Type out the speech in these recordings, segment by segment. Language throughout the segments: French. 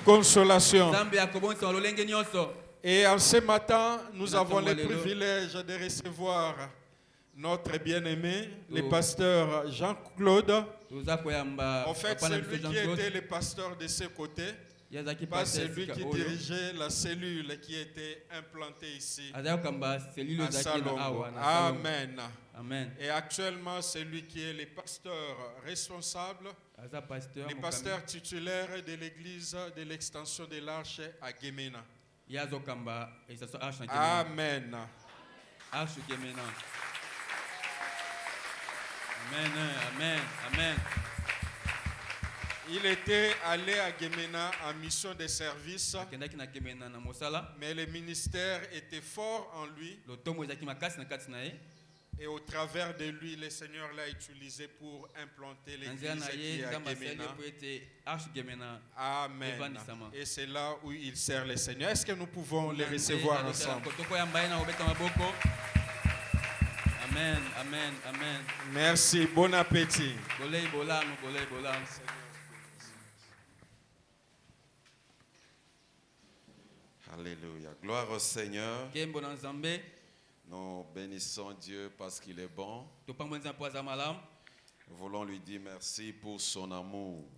consolation. Et en ce matin, nous avons le privilège de recevoir notre bien-aimé, le pasteur Jean-Claude. En fait, c'est lui qui était le pasteur de ce côté. C'est lui qui dirigeait la cellule qui était implantée ici à Salongo. Amen. Amen. Et actuellement, c'est lui qui est le pasteur responsable, le pasteur titulaire de l'église de l'extension de l'Arche à Gemena. Amen. Amen. Amen. Il était allé à Gemena en mission de service, mais le ministère était fort en lui. Et au travers de lui, le Seigneur l'a utilisé pour implanter l'église qui est à Gemena. Amen. Et c'est là où il sert le Seigneur. Est-ce que nous pouvons les recevoir ensemble? Amen, amen, amen. Merci, bon appétit. Alléluia. Gloire au Seigneur. Nous bénissons Dieu parce qu'il est bon. Nous voulons lui dire merci pour son amour.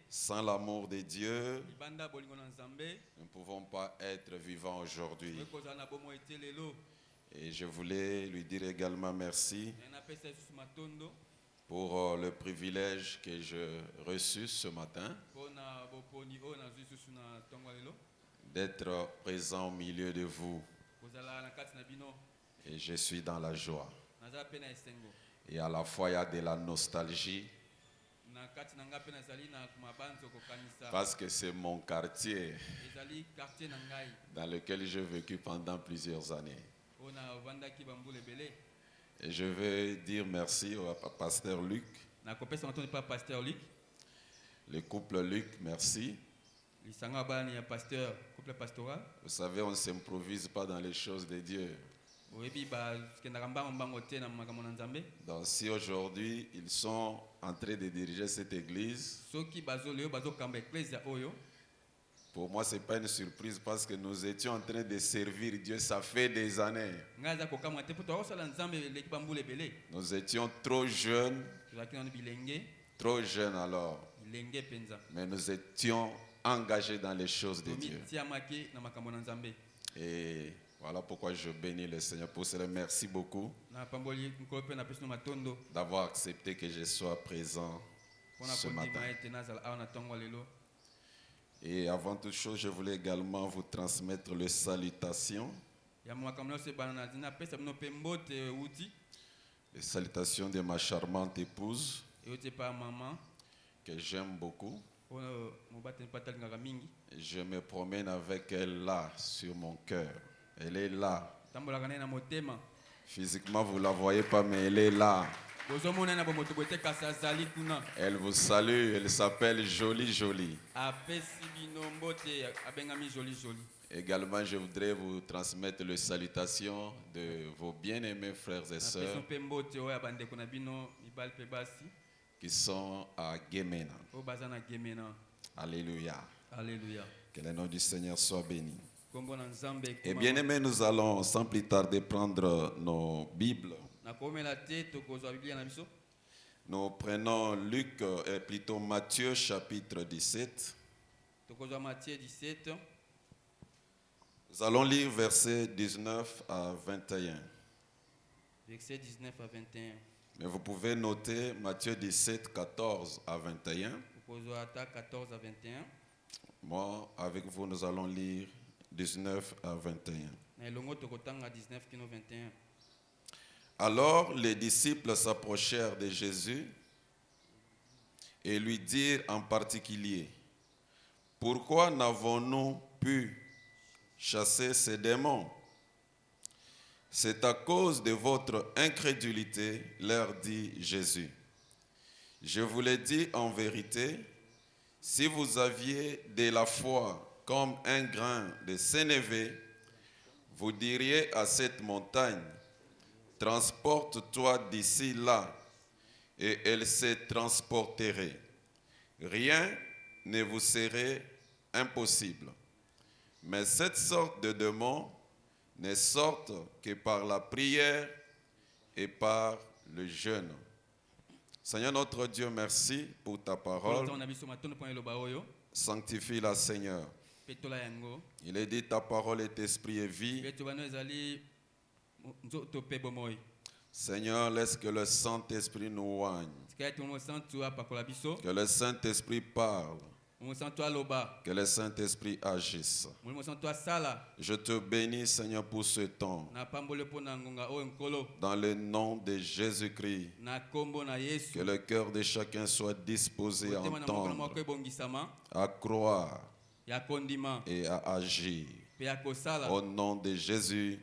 Sans l'amour de Dieu, nous ne pouvons pas être vivants aujourd'hui. Et je voulais lui dire également merci pour le privilège que j'ai reçu ce matin d'être présent au milieu de vous. Et je suis dans la joie. Et à la fois, il y a de la nostalgie. Parce que c'est mon quartier dans lequel j'ai vécu pendant plusieurs années. Et je veux dire merci au pasteur Luc. Le couple Luc, merci. Vous savez, on ne s'improvise pas dans les choses de Dieu. Donc si aujourd'hui ils sont en train de diriger cette église, pour moi ce n'est pas une surprise parce que nous étions en train de servir Dieu, ça fait des années. Nous étions trop jeunes alors, mais nous étions engagés dans les choses de Dieu. Et voilà pourquoi je bénis le Seigneur pour cela. Merci beaucoup d'avoir accepté que je sois présent ce matin. Et avant toute chose, je voulais également vous transmettre les salutations. Les salutations de ma charmante épouse que j'aime beaucoup. Je me promène avec elle là, sur mon cœur. Elle est là. Physiquement, vous ne la voyez pas, mais elle est là. Elle vous salue, elle s'appelle Jolie Jolie. Également, je voudrais vous transmettre les salutations de vos bien-aimés frères et sœurs qui sont à Gemena. Alléluia. Alléluia. Que le nom du Seigneur soit béni. Et bien aimés, nous allons sans plus tarder prendre nos Bibles. Nous prenons Luc, plutôt Matthieu chapitre 17. Nous allons lire versets 19 à 21. Versets 19 à 21. Mais vous pouvez noter Matthieu 17, 14 à 21. 14 à 21. Moi, avec vous, nous allons lire 19 à 21. Alors les disciples s'approchèrent de Jésus et lui dirent en particulier: pourquoi n'avons-nous pu chasser ces démons? C'est à cause de votre incrédulité, leur dit Jésus. Je vous l'ai dit en vérité, si vous aviez de la foi comme un grain de sénévé, vous diriez à cette montagne: transporte-toi d'ici là, et elle se transporterait. Rien ne vous serait impossible. Mais cette sorte de démons ne sortent que par la prière et par le jeûne. Seigneur notre Dieu, merci pour ta parole. Sanctifie-la, Seigneur. Il est dit ta parole est esprit et vie. Seigneur, laisse que le Saint-Esprit nous oigne. Que le Saint-Esprit parle. Que le Saint-Esprit agisse. Je te bénis, Seigneur, pour ce temps. Dans le nom de Jésus-Christ. Que le cœur de chacun soit disposé à entendre, à croire et à agir. Au nom de Jésus.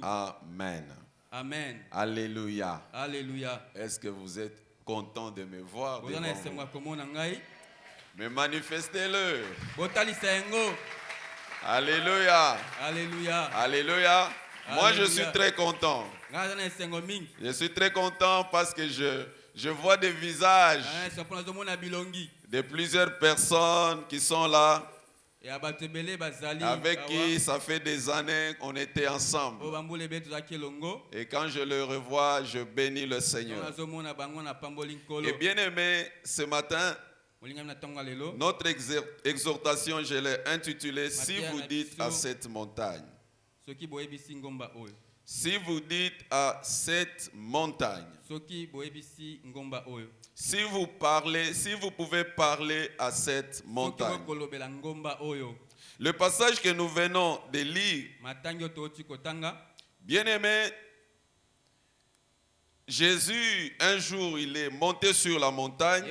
Amen. Amen. Alléluia. Alléluia. Est-ce que vous êtes content de me voir? Mais manifestez-le. Alléluia. Alléluia. Alléluia. Moi, je suis très content. Je suis très content parce que je vois des visages de plusieurs personnes qui sont là, avec qui ça fait des années qu'on était ensemble. Et quand je le revois, je bénis le Seigneur. Et bien aimé, ce matin, notre exhortation, je l'ai intitulée « Si vous dites à cette montagne ». Si vous dites à cette montagne, si vous pouvez parler à cette montagne. Le passage que nous venons de lire, bien aimé, Jésus, un jour, il est monté sur la montagne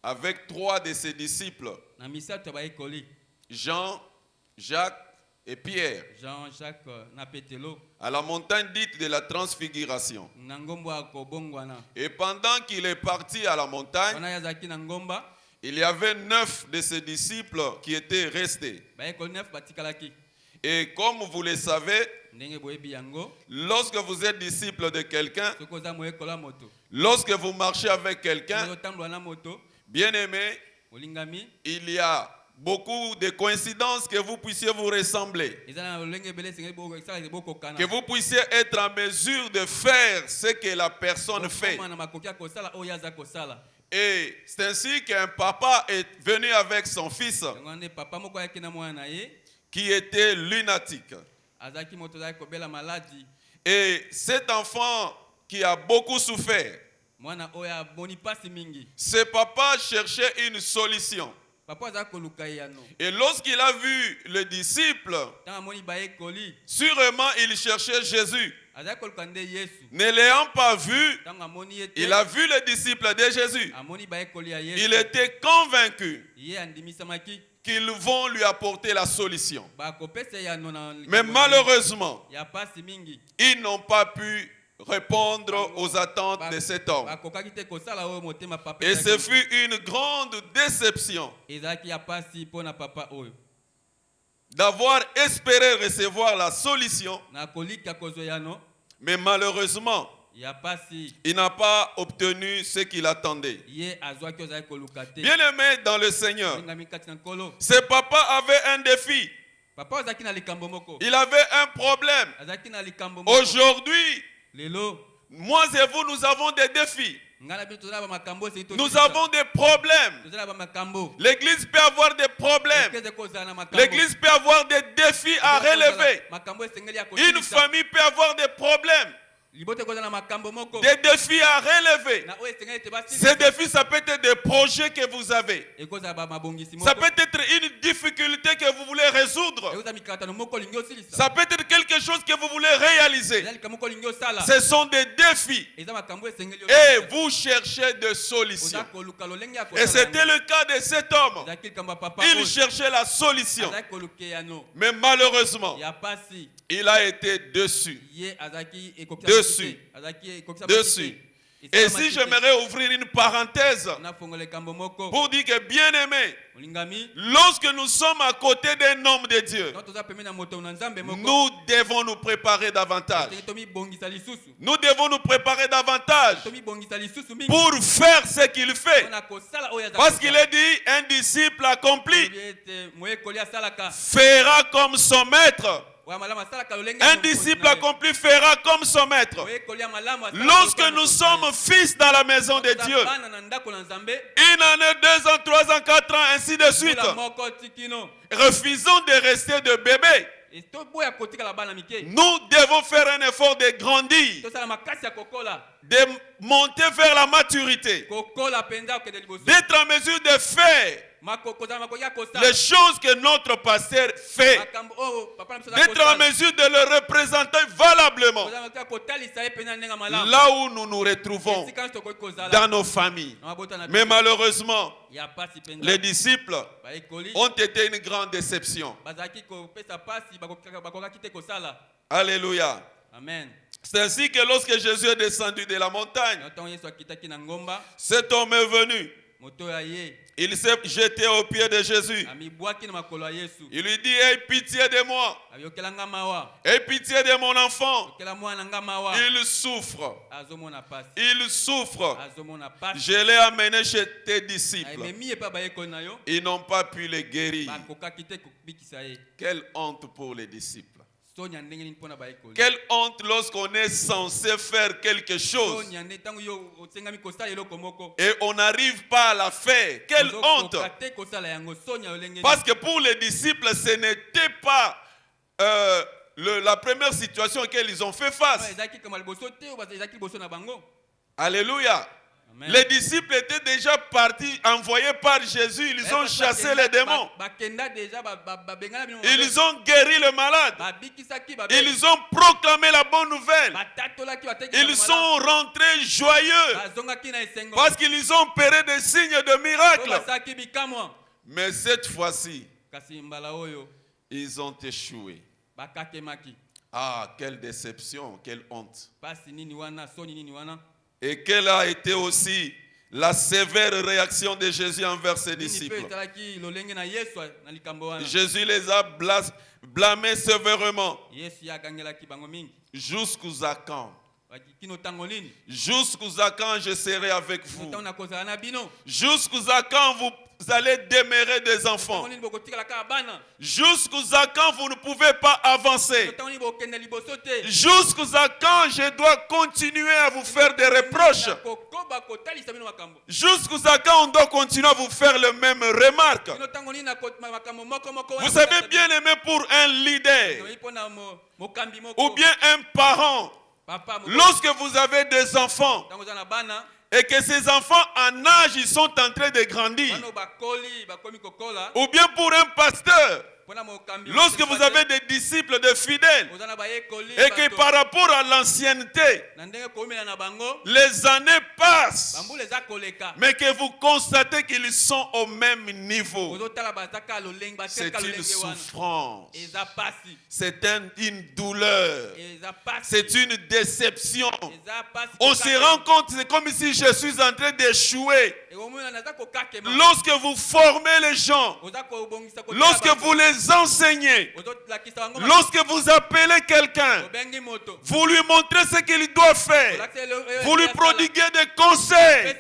avec 3 de ses disciples, Jean, Jacques et Pierre, à la montagne dite de la transfiguration. Et pendant qu'il est parti à la montagne, il y avait 9 de ses disciples qui étaient restés. Et comme vous le savez, lorsque vous êtes disciple de quelqu'un, lorsque vous marchez avec quelqu'un, bien aimé, il y a beaucoup de coïncidences que vous puissiez vous ressembler. Que vous puissiez être en mesure de faire ce que la personne fait. Et c'est ainsi qu'un papa est venu avec son fils qui était lunatique. Et cet enfant qui a beaucoup souffert, ce papa cherchait une solution. Et lorsqu'il a vu le disciple, sûrement il cherchait Jésus. Ne l'ayant pas vu, il a vu le disciple de Jésus. Il était convaincu qu'ils vont lui apporter la solution. Mais malheureusement, ils n'ont pas pu répondre aux attentes de cet homme. Et ce fut une grande déception d'avoir espéré recevoir la solution, mais malheureusement, il n'a pas obtenu ce qu'il attendait. Bien aimé dans le Seigneur, ce papa avait un défi. Il avait un problème. Aujourd'hui, moi et vous, nous avons des défis. Nous avons des problèmes. L'église peut avoir des problèmes. L'église peut avoir des défis à relever. Une famille peut avoir des problèmes. Des défis à relever. Ces défis, ça peut être des projets que vous avez. Ça peut être une difficulté que vous voulez résoudre. Ça peut être quelque chose que vous voulez réaliser. Ce sont des défis. Et vous cherchez des solutions. Et c'était le cas de cet homme. Il cherchait la solution. Mais malheureusement, il a été déçu. Et si j'aimerais ouvrir une parenthèse pour dire que bien aimé, lorsque nous sommes à côté d'un homme de Dieu, nous devons nous préparer davantage. Nous devons nous préparer davantage pour faire ce qu'il fait. Parce qu'il est dit, un disciple accompli fera comme son maître. Un disciple accompli fera comme son maître. Lorsque nous sommes fils dans la maison de Dieu, 1 année, 2 ans, 3 ans, 4 ans, ainsi de suite, refusons de rester de bébés. Nous devons faire un effort de grandir, de monter vers la maturité, d'être en mesure de faire les choses que notre pasteur fait, d'être en mesure de le représenter valablement là où nous nous retrouvons dans nos familles. Mais malheureusement, les disciples ont été une grande déception. Alléluia. Amen. C'est ainsi que lorsque Jésus est descendu de la montagne, cet homme est venu. Il s'est jeté aux pieds de Jésus. Il lui dit, aie pitié de moi. Aie pitié de mon enfant. Il souffre. Il souffre. Je l'ai amené chez tes disciples. Ils n'ont pas pu le guérir. Quelle honte pour les disciples. Quelle honte lorsqu'on est censé faire quelque chose et on n'arrive pas à la faire. Quelle honte. Parce que pour les disciples, ce n'était pas la première situation à laquelle ils ont fait face. Alléluia. Amen. Les disciples étaient déjà partis, envoyés par Jésus. Ils ont chassé les démons. Ils ont guéri le malade. Ils ont proclamé la bonne nouvelle. Ils sont rentrés joyeux parce qu'ils ont opéré des signes de miracles. Mais cette fois-ci, ils ont échoué. Ah, quelle déception, quelle honte. Et quelle a été aussi la sévère réaction de Jésus envers ses disciples. Jésus les a blâmés sévèrement. Jusqu'à quand? Jusqu'à quand je serai avec vous? Jusqu'à quand vous allez demeurer des enfants? Jusqu'à quand vous ne pouvez pas avancer? Jusqu'à quand je dois continuer à vous faire des reproches? Jusqu'à quand on doit continuer à vous faire les mêmes remarques? Vous savez, bien aimé, pour un leader ou bien un parent, lorsque vous avez des enfants et que ces enfants en âge ils sont en train de grandir, ou bien pour un pasteur, lorsque vous avez des disciples de fidèles et que par rapport à l'ancienneté, les années passent, mais que vous constatez qu'ils sont au même niveau, c'est une souffrance, c'est une douleur, c'est une déception. On se rend compte, c'est comme si je suis en train d'échouer. Lorsque vous formez les gens, lorsque vous les enseignez, lorsque vous appelez quelqu'un, vous lui montrez ce qu'il doit faire, vous lui prodiguez des conseils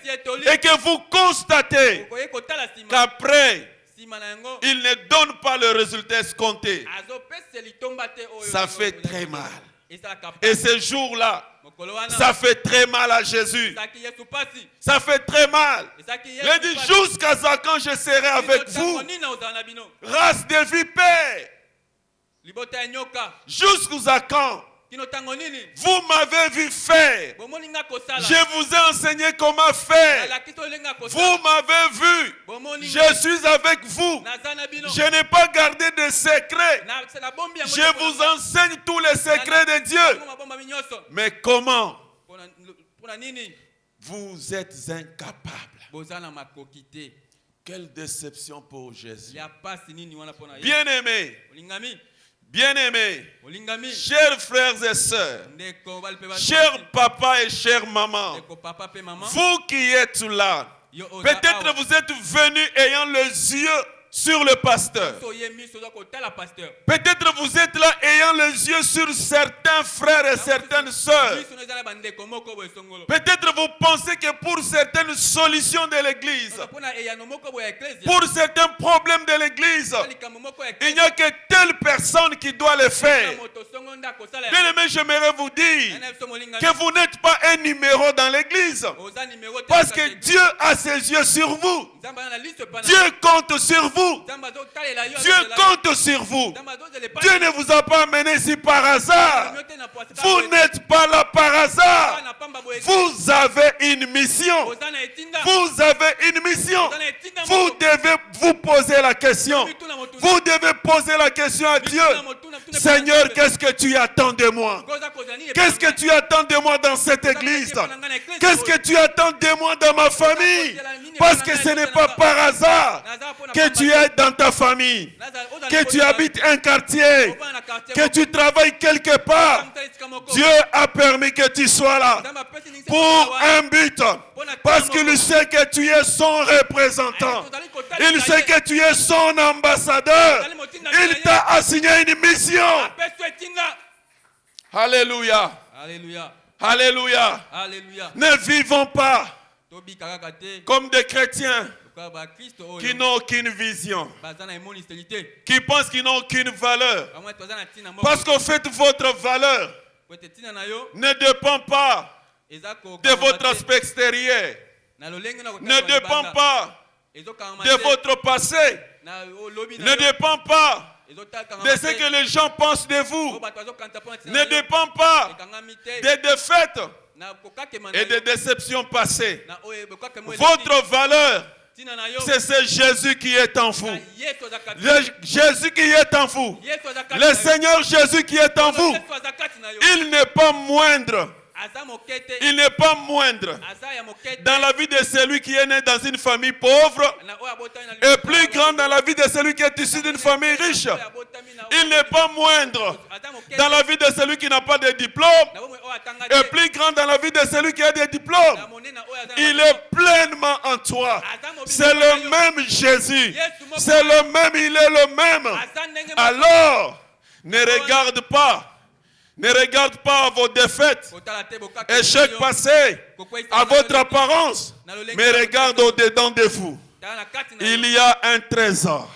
et que vous constatez qu'après il ne donne pas le résultat escompté, ça fait très mal. Et ce jour-là, ça fait très mal à Jésus. Ça fait très mal. Il dit, jusqu'à quand je serai avec vous, race de vipères? Jusqu'à quand? Vous m'avez vu faire. Je vous ai enseigné comment faire. Vous m'avez vu. Je suis avec vous. Je n'ai pas gardé de secrets. Je vous enseigne tous les secrets de Dieu. Mais comment? Vous êtes incapables. Quelle déception pour Jésus. Bien-aimé, Bien-aimés, chers frères et sœurs, chers papas et chères mamans, vous qui êtes là, peut-être vous êtes venus ayant les yeux sur le pasteur. Peut-être vous êtes là ayant les yeux sur certains frères et certaines sœurs. Peut-être vous pensez que pour certaines solutions de l'église, pour certains problèmes de l'église, il n'y a que telle personne qui doit le faire. Bien aimé, j'aimerais vous dire que vous n'êtes pas un numéro dans l'église, parce que Dieu a ses yeux sur vous. Dieu compte sur vous. Dieu compte sur vous. Dieu ne vous a pas amené ici par hasard. Vous n'êtes pas là par hasard. Vous avez une mission. Vous avez une mission. Vous devez vous poser la question. Vous devez poser la question à Dieu. Seigneur, qu'est-ce que tu attends de moi? Qu'est-ce que tu attends de moi dans cette église? Qu'est-ce que tu attends de moi dans ma famille? Parce que ce n'est pas par hasard que tu es dans ta famille, que tu habites un quartier, que tu travailles quelque part. Dieu a permis que tu sois là pour un but, parce qu'il sait que tu es son représentant. Il sait que tu es son ambassadeur. Il t'a assigné une mission. Alléluia. Alléluia. Alléluia. Alléluia. Ne vivons pas comme des chrétiens qui n'ont aucune vision, qui pensent qu'ils n'ont aucune valeur. Parce qu'en fait, votre valeur ne dépend pas de votre aspect extérieur, ne dépend pas de votre passé, ne dépend pas de ce que les gens pensent de vous, ne dépend pas des défaites et des déceptions passées. Votre valeur, c'est ce Jésus qui est en vous. Jésus qui est en vous. Le Seigneur Jésus qui est en vous. Il n'est pas moindre. Il n'est pas moindre dans la vie de celui qui est né dans une famille pauvre et plus grand dans la vie de celui qui est issu d'une famille riche. Il n'est pas moindre dans la vie de celui qui n'a pas de diplôme et plus grand dans la vie de celui qui a des diplômes. Il est pleinement en toi. C'est le même Jésus. C'est le même, il est le même. Alors, ne regarde pas. Ne regarde pas à vos défaites, échecs passés, à votre apparence, mais regarde au-dedans de vous. Il y a un trésor.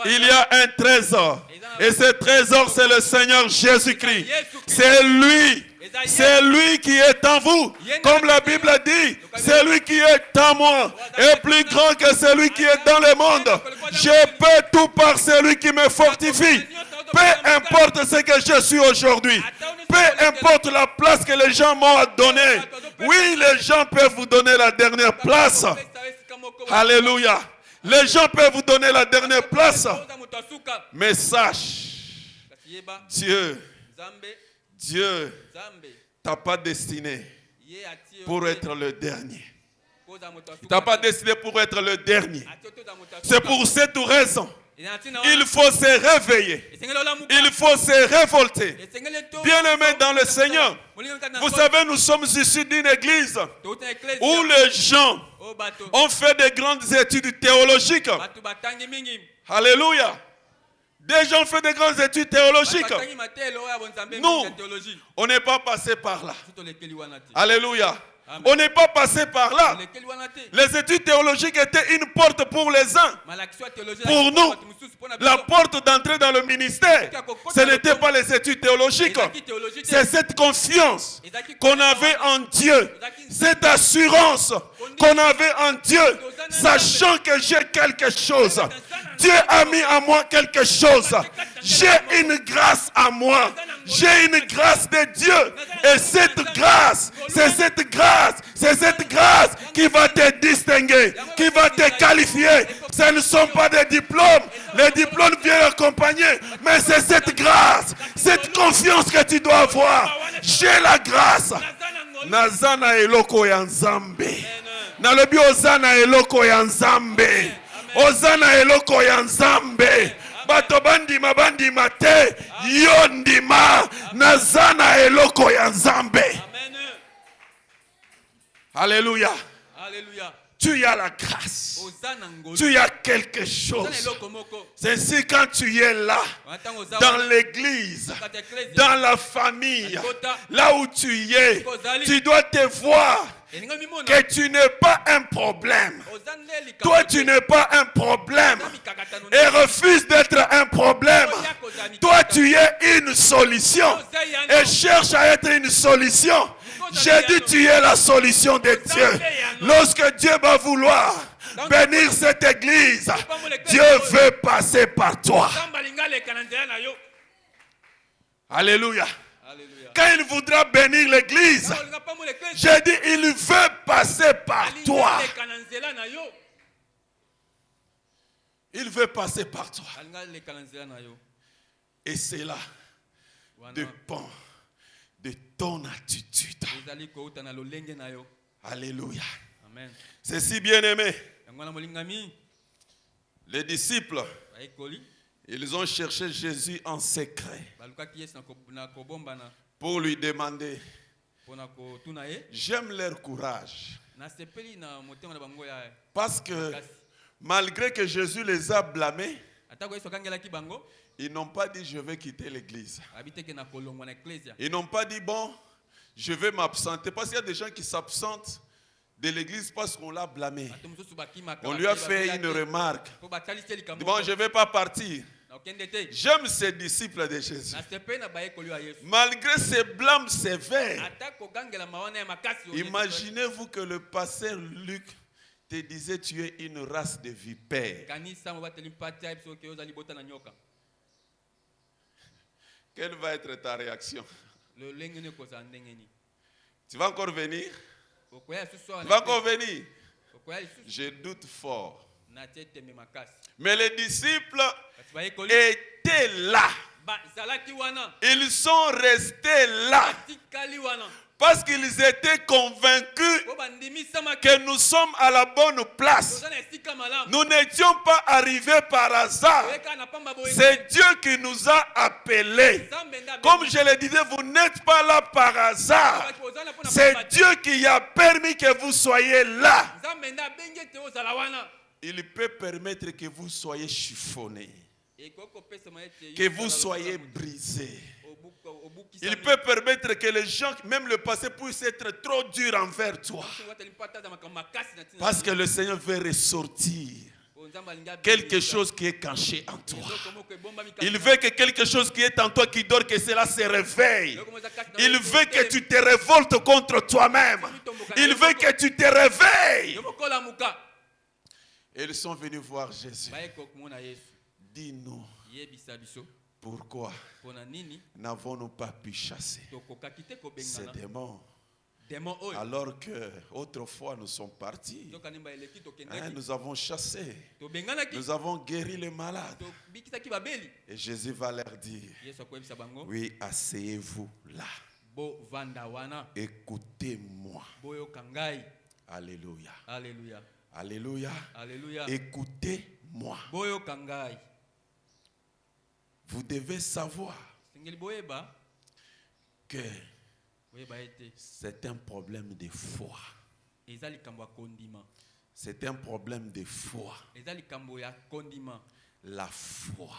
Il y a un trésor. Et ce trésor, c'est le Seigneur Jésus-Christ. C'est lui qui est en vous. Comme la Bible dit, c'est lui qui est en moi est plus grand que celui qui est dans le monde. Je peux tout par celui qui me fortifie. Peu importe ce que je suis aujourd'hui, peu importe la place que les gens m'ont donnée. Oui, les gens peuvent vous donner la dernière place. Alléluia. Les gens peuvent vous donner la dernière place. Mais sache, Dieu t'a pas destiné pour être le dernier. Il t'a pas destiné pour être le dernier. C'est pour cette raison. Il faut se réveiller. Il faut se révolter. Bien-aimés dans le Seigneur, vous savez, nous sommes issus d'une église où les gens ont fait de grandes études théologiques. Alléluia. Des gens ont fait de grandes études théologiques. Nous, on n'est pas passé par là. Alléluia. On n'est pas passé par là. Les études théologiques étaient une porte pour les uns. Pour nous, la porte d'entrée dans le ministère, ce n'était pas les études théologiques. C'est cette confiance qu'on avait en Dieu. Cette assurance qu'on avait en Dieu, sachant que j'ai quelque chose. Dieu a mis à moi quelque chose. J'ai une grâce à moi. J'ai une grâce de Dieu. Et cette grâce, c'est cette grâce qui va te distinguer, qui va te qualifier. Ce ne sont pas des diplômes. Les diplômes viennent accompagner. Mais c'est cette grâce, cette confiance que tu dois avoir. J'ai la grâce. Nazana eloko ya Nzambe. Nalobi ozana eloko ya Nzambe. Ozana eloko ya Nzambe. Bato bandima bandima te. Yondima nazana eloko ya Nzambe. Amen. Alléluia. Alléluia. Tu as la grâce. Tu as quelque chose. C'est ainsi quand tu es là, dans l'église, dans la famille, là où tu es, tu dois te voir que tu n'es pas un problème. Toi, tu n'es pas un problème. Et refuse d'être un problème. Toi, tu es une solution. Et cherche à être une solution. J'ai dit, tu es la solution de Dieu. Lorsque Dieu va vouloir bénir cette église, Dieu veut passer par toi. Alléluia. Quand il voudra bénir l'église, j'ai dit, il veut passer par toi. Il veut passer par toi. Et cela dépend de ton attitude. Alléluia. Amen. C'est si bien aimé. Les disciples, ils ont cherché Jésus en secret pour lui demander. J'aime leur courage. Parce que malgré que Jésus les a blâmés, ils n'ont pas dit je vais quitter l'église. Ils n'ont pas dit bon, je vais m'absenter. Parce qu'il y a des gens qui s'absentent de l'église parce qu'on l'a blâmé. On lui a fait une remarque. Bon, je ne vais pas partir. J'aime ces disciples de Jésus. Malgré ces blâmes sévères, imaginez-vous que le pasteur Luc te disait tu es une race de vipères. Quelle va être ta réaction? Tu vas encore venir? Tu vas encore venir? Je doute fort. Mais les disciples étaient là. Ils sont restés là. Parce qu'ils étaient convaincus que nous sommes à la bonne place. Nous n'étions pas arrivés par hasard. C'est Dieu qui nous a appelés. Comme je le disais, vous n'êtes pas là par hasard. C'est Dieu qui a permis que vous soyez là. Il peut permettre que vous soyez chiffonnés, que vous soyez brisés. Il peut permettre que les gens, même le passé, puissent être trop durs envers toi. Parce que le Seigneur veut ressortir quelque chose qui est caché en toi. Il veut que quelque chose qui est en toi, qui dort, que cela se réveille. Il veut que tu te révoltes contre toi-même. Il veut que tu te réveilles. Et ils sont venus voir Jésus. Dis-nous, pourquoi n'avons-nous pas pu chasser ces démons alors que autrefois nous sommes partis, nous avons chassé, nous avons guéri les malades. Et Jésus va leur dire, oui, asseyez-vous là, écoutez-moi. Alléluia. Alléluia. Alléluia. Alléluia. Écoutez-moi. Vous devez savoir que c'est un problème de foi. C'est un problème de foi. La foi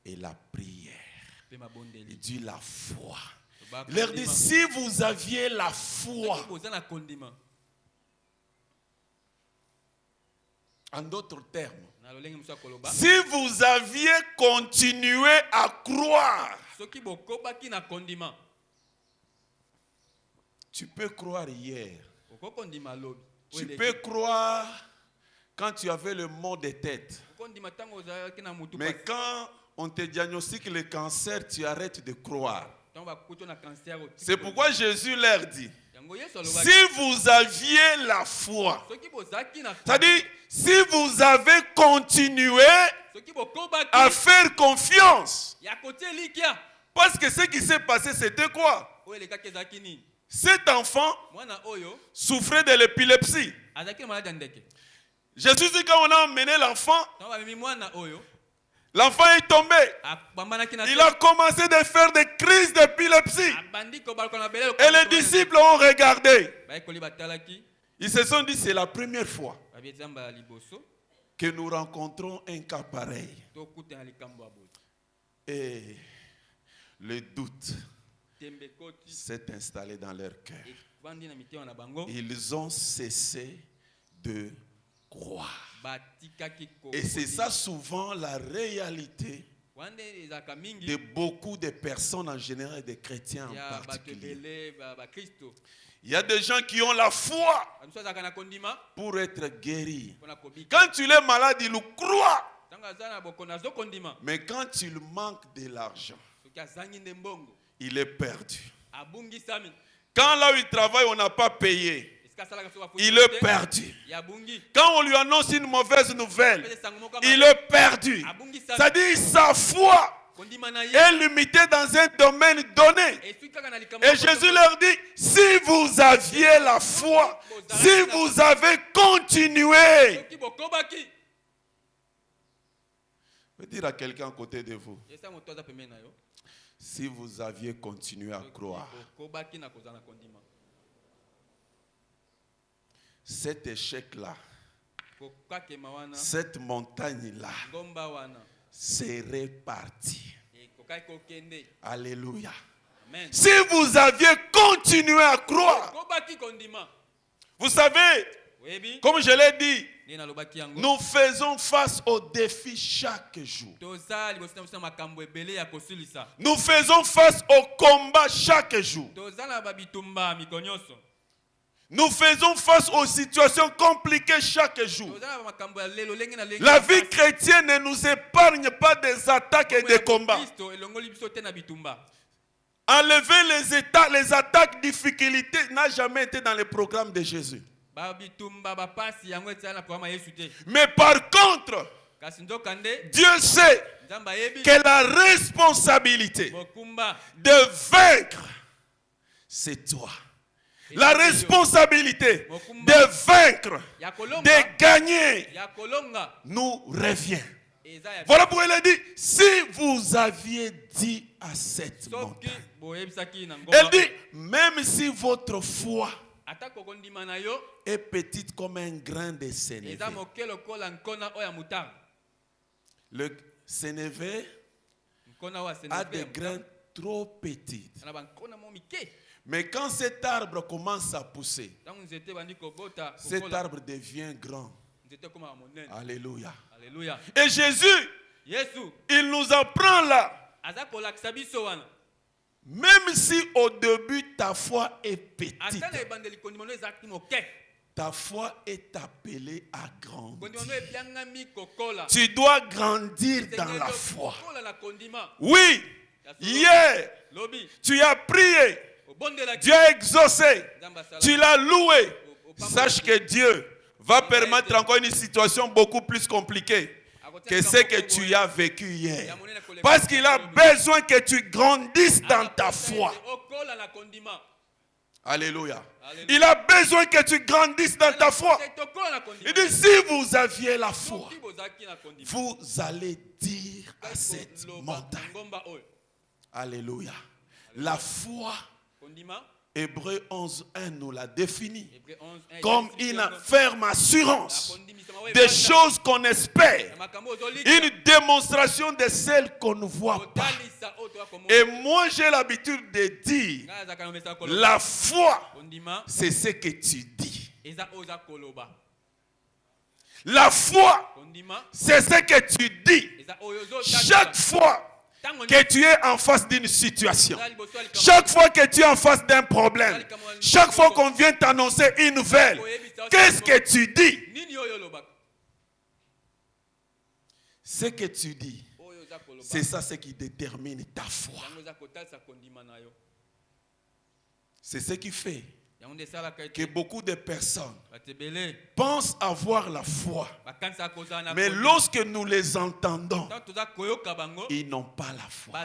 et la prière. Il dit la foi. Il leur dit, si vous aviez la foi, en d'autres termes, si vous aviez continué à croire, tu peux croire hier, tu peux croire quand tu avais le mal de tête, mais quand on te diagnostique le cancer, tu arrêtes de croire. C'est pourquoi Jésus leur dit, si vous aviez la foi, c'est-à-dire si vous avez continué à faire confiance, parce que ce qui s'est passé, c'était quoi? Cet enfant souffrait de l'épilepsie. Jésus dit, quand on a emmené l'enfant, L'enfant est tombé. Il a commencé de faire des crises d'épilepsie. Et les disciples ont regardé. Ils se sont dit, c'est la première fois que nous rencontrons un cas pareil. Et le doute s'est installé dans leur cœur. Ils ont cessé de croire. Et c'est ça souvent la réalité de beaucoup de personnes en général et des chrétiens en particulier. Il y a des gens qui ont la foi pour être guéris. Quand tu es malade, ils le croient. Mais quand il manque de l'argent, il est perdu. Quand là où il travaille, on n'a pas payé, il est perdu. Quand on lui annonce une mauvaise nouvelle, il est perdu. C'est-à-dire sa foi est limitée dans un domaine donné. Et Jésus leur dit, si vous aviez la foi, si vous avez continué, je vais dire à quelqu'un à côté de vous, si vous aviez continué à croire, cet échec-là, cette montagne-là serait partie. Alléluia. Amen. Si vous aviez continué à croire, vous savez, comme je l'ai dit, nous faisons face aux défis chaque jour. Nous faisons face au combat chaque jour. Nous faisons face aux situations compliquées chaque jour. La vie chrétienne ne nous épargne pas des attaques et des combats. Enlever les attaques, difficultés n'a jamais été dans le programme de Jésus. Mais par contre, Dieu sait que la responsabilité de vaincre, c'est toi. La responsabilité de vaincre, de gagner, nous revient. Voilà pourquoi il a dit, si vous aviez dit à cette montagne, elle dit, même si votre foi est petite comme un grain de sénévé. Le sénévé a des grains trop petits. Mais quand cet arbre commence à pousser, cet arbre devient grand. Alléluia. Et Jésus, il nous apprend là, même si au début ta foi est petite, ta foi est appelée à grandir. Tu dois grandir dans la foi. Oui, hier, tu as prié. Dieu a exaucé. Tu l'as loué. Sache que Dieu va permettre encore une situation beaucoup plus compliquée que ce que tu as vécu hier. Parce qu'il a besoin que tu grandisses dans ta foi. Alléluia. Il a besoin que tu grandisses dans ta foi. Il dit, si vous aviez la foi, vous allez dire à cette montagne. Alléluia. La foi, Hébreux 11.1 nous l'a défini comme une ferme assurance des choses qu'on espère, une démonstration de celles qu'on ne voit pas. Et moi j'ai l'habitude de dire, la foi, c'est ce que tu dis. La foi, c'est ce que tu dis. Chaque fois que tu es en face d'une situation, chaque fois que tu es en face d'un problème, chaque fois qu'on vient t'annoncer une nouvelle, qu'est-ce que tu dis? Ce que tu dis, c'est ça ce qui détermine ta foi. C'est ce qui fait que beaucoup de personnes pensent avoir la foi, mais lorsque nous les entendons, ils n'ont pas la foi.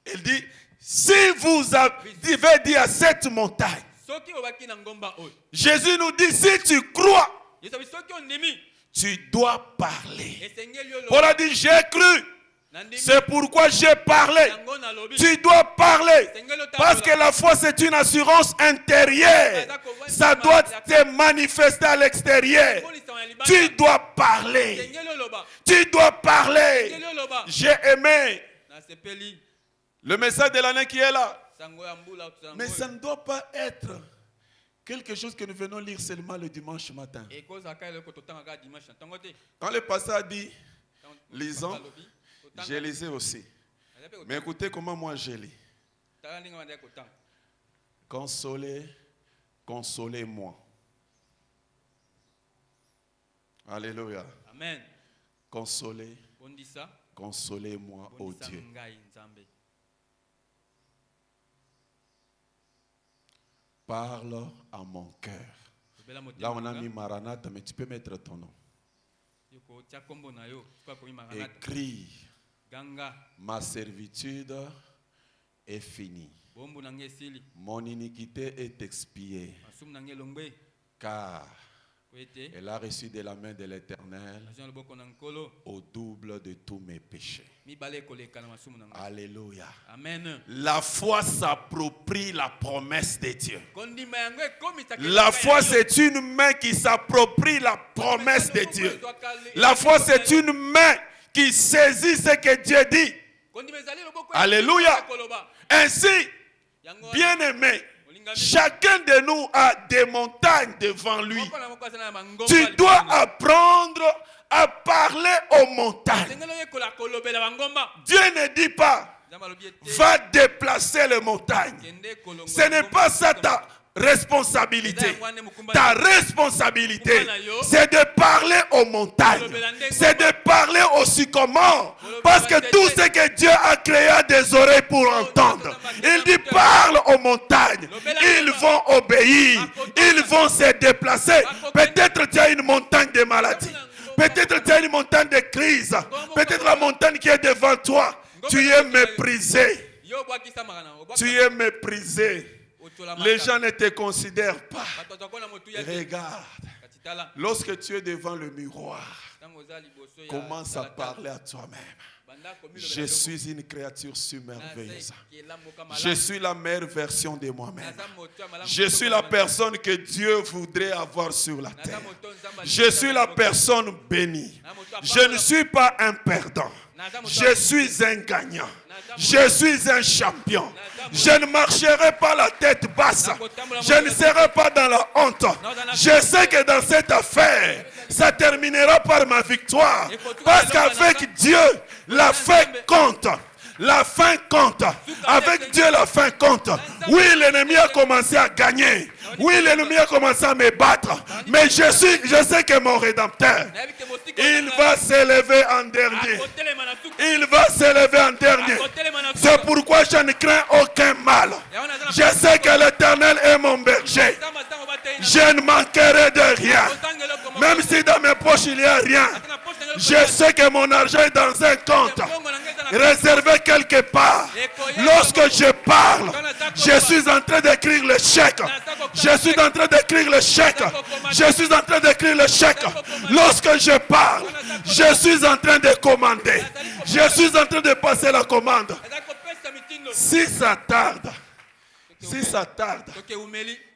Il dit, si vous avez dit à cette montagne, Jésus nous dit, si tu crois, tu dois parler. Paul a dit, j'ai cru. C'est pourquoi j'ai parlé. Tu dois parler. Parce que la foi, c'est une assurance intérieure. Ça doit te manifester à l'extérieur. Tu dois parler. Tu dois parler. J'ai aimé le message de l'année qui est là. Mais ça ne doit pas être quelque chose que nous venons lire seulement le dimanche matin. Quand le pasteur a dit, lisons, j'ai lisé aussi. Mais écoutez comment moi j'ai lu. Consolez, consolez-moi. Alléluia. Amen. Consolez, consolez-moi, ô Dieu. Parle à mon cœur. Là on a mis Maranatha, mais tu peux mettre ton nom. Écris, ma servitude est finie. Mon iniquité est expiée. Car elle a reçu de la main de l'Éternel au double de tous mes péchés. Alléluia. Amen. La foi s'approprie la promesse de Dieu. La foi, c'est une main qui s'approprie la promesse de Dieu. La foi, c'est une main qui saisit ce que Dieu dit. Alléluia. Ainsi, bien-aimé, chacun de nous a des montagnes devant lui. Tu dois apprendre à parler aux montagnes. Dieu ne dit pas, va déplacer les montagnes. Ce n'est pas ça ta responsabilité. Ta responsabilité, c'est de parler aux montagnes. C'est de parler aux sycomores. Parce que tout ce que Dieu a créé a des oreilles pour entendre. Il dit, parle aux montagnes. Ils vont obéir. Ils vont se déplacer. Peut-être tu as une montagne de maladies. Peut-être tu as une montagne de crise. Peut-être la montagne qui est devant toi. Tu es méprisé. Tu es méprisé. Les gens ne te considèrent pas. Regarde. Lorsque tu es devant le miroir, commence à parler à toi-même. Je suis une créature submerveilleuse. Je suis la meilleure version de moi-même. Je suis la personne que Dieu voudrait avoir sur la terre. Je suis la personne bénie. Je ne suis pas un perdant. Je suis un gagnant. Je suis un champion. Je ne marcherai pas la tête basse. Je ne serai pas dans la honte. Je sais que dans cette affaire, ça terminera par ma victoire. Parce qu'avec Dieu, la fin compte. La fin compte. Avec Dieu, la fin compte. Oui, l'ennemi a commencé à gagner. Oui, l'ennemi a commencé à me battre. Mais je sais que mon Rédempteur, il va s'élever en dernier. Il va s'élever en dernier. C'est pourquoi je ne crains aucun mal. Je sais que l'Éternel est mon berger. Je ne manquerai de rien. Même si dans mes poches il n'y a rien. Je sais que mon argent est dans un compte réservé quelque part. Lorsque je parle, je suis en train d'écrire le chèque. Je suis en train d'écrire le chèque. Je suis en train d'écrire le chèque. Lorsque je parle, je suis en train de commander. Je suis en train de passer la commande. Si ça tarde,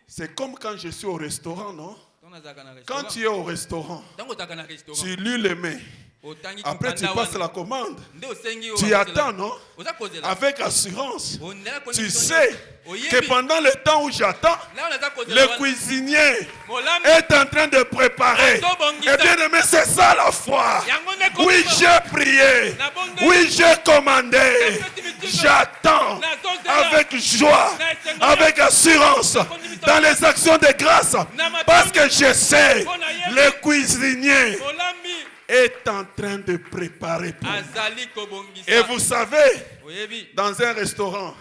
c'est comme quand je suis au restaurant, non? Quand tu es au restaurant, tu lis les mains. Après tu passes la commande. Tu attends, non? Avec assurance. Tu sais que pendant le temps où j'attends, le cuisinier est en train de préparer. Et bien aimé, c'est ça la foi. Oui, j'ai prié. Oui, j'ai commandé. J'attends avec joie, avec assurance, dans les actions de grâce. Parce que je sais, le cuisinier est en train de préparer pour moi. Et vous savez, dans un restaurant,